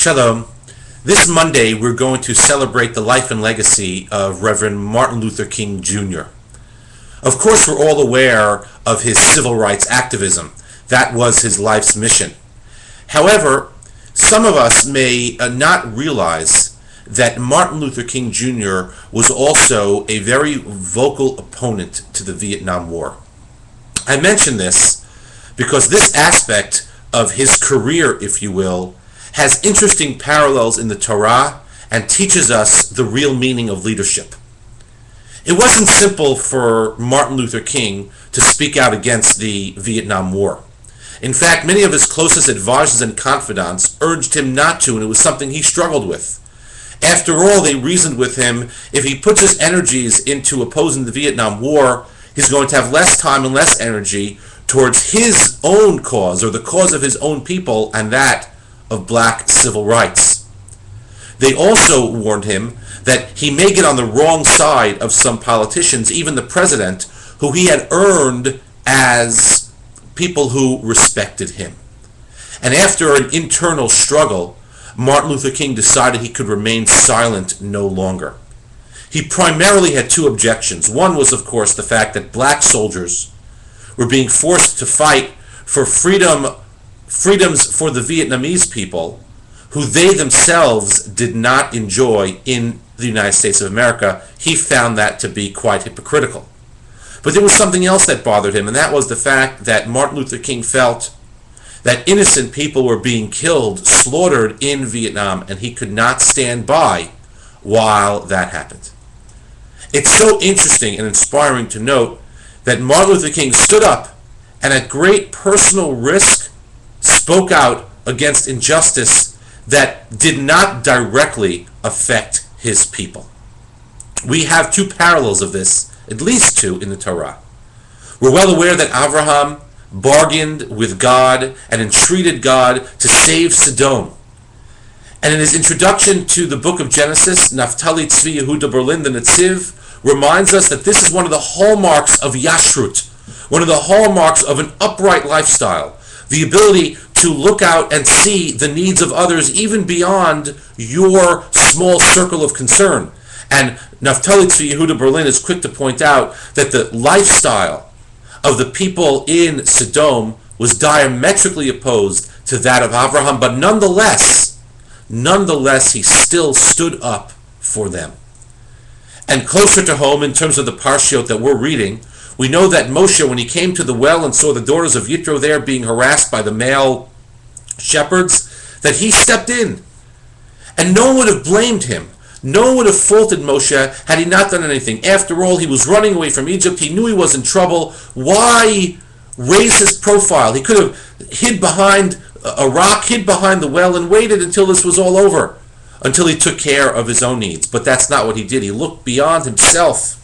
Shalom. This Monday we're going to celebrate the life and legacy of Reverend Martin Luther King Jr. Of course, we're all aware of his civil rights activism. That was his life's mission. However, some of us may not realize that Martin Luther King Jr. was also a very vocal opponent to the Vietnam War. I mention this because this aspect of his career, if you will, has interesting parallels in the Torah and teaches us the real meaning of leadership. It wasn't simple for Martin Luther King to speak out against the Vietnam War. In fact, many of his closest advisors and confidants urged him not to, and it was something he struggled with. After all, they reasoned with him, if he puts his energies into opposing the Vietnam War, he's going to have less time and less energy towards his own cause, or the cause of his own people, and that of black civil rights. They also warned him that he may get on the wrong side of some politicians, even the president, who he had earned as people who respected him. And after an internal struggle, Martin Luther King decided he could remain silent no longer. He primarily had two objections. One was, of course, the fact that black soldiers were being forced to fight for freedoms for the Vietnamese people, who they themselves did not enjoy in the United States of America. He found that to be quite hypocritical. But there was something else that bothered him, and that was the fact that Martin Luther King felt that innocent people were being killed, slaughtered in Vietnam, and he could not stand by while that happened. It's so interesting and inspiring to note that Martin Luther King stood up and at great personal risk spoke out against injustice that did not directly affect his people. We have two parallels of this, at least two, in the Torah. We're well aware that Avraham bargained with God and entreated God to save Sodom. And in his introduction to the book of Genesis, Naphtali Tzvi Yehuda Berlin, the Netziv, reminds us that this is one of the hallmarks of Yashrut, one of the hallmarks of an upright lifestyle, the ability to look out and see the needs of others even beyond your small circle of concern. And Naphtali Tzvi Yehuda Berlin is quick to point out that the lifestyle of the people in Sodom was diametrically opposed to that of Avraham, but nonetheless, he still stood up for them. And closer to home, in terms of the Parshiot that we're reading, we know that Moshe, when he came to the well and saw the daughters of Yitro there being harassed by the male shepherds, that he stepped in. And no one would have blamed him. No one would have faulted Moshe had he not done anything. After all, he was running away from Egypt. He knew he was in trouble. Why raise his profile? He could have hid behind a rock, hid behind the well, and waited until this was all over, until he took care of his own needs. But that's not what he did. He looked beyond himself,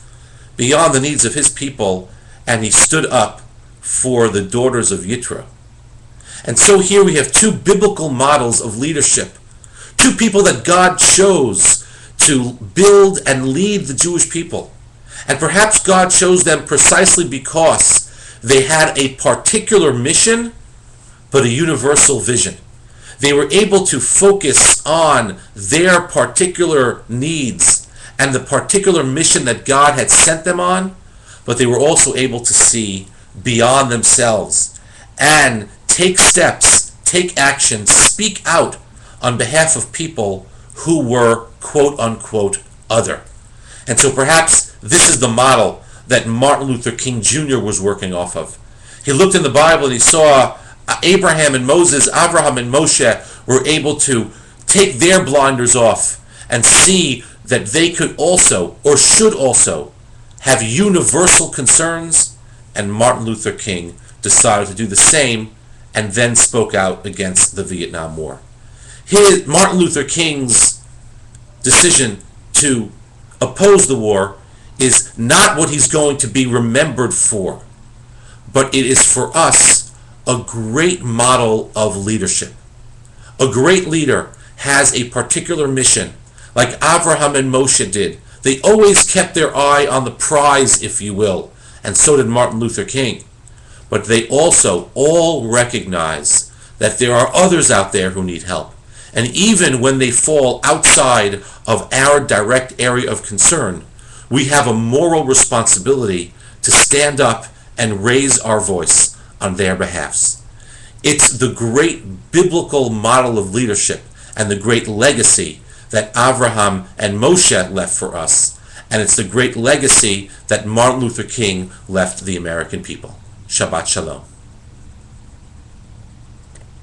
beyond the needs of his people, and he stood up for the daughters of Yitro. And so here we have two biblical models of leadership, two people that God chose to build and lead the Jewish people. And perhaps God chose them precisely because they had a particular mission, but a universal vision. They were able to focus on their particular needs and the particular mission that God had sent them on, but they were also able to see beyond themselves and take steps, take action, speak out on behalf of people who were quote-unquote other. And so perhaps this is the model that Martin Luther King Jr. was working off of. He looked in the Bible and he saw Abraham and Moses, Avraham and Moshe were able to take their blinders off and see that they could also, or should also, have universal concerns, and Martin Luther King decided to do the same and then spoke out against the Vietnam War. Martin Luther King's decision to oppose the war is not what he's going to be remembered for, but it is for us a great model of leadership. A great leader has a particular mission, like Avraham and Moshe did. They always kept their eye on the prize, if you will, and so did Martin Luther King. But they also all recognize that there are others out there who need help. And even when they fall outside of our direct area of concern, we have a moral responsibility to stand up and raise our voice on their behalfs. It's the great biblical model of leadership and the great legacy that Avraham and Moshe left for us, and it's the great legacy that Martin Luther King left the American people. Shabbat Shalom.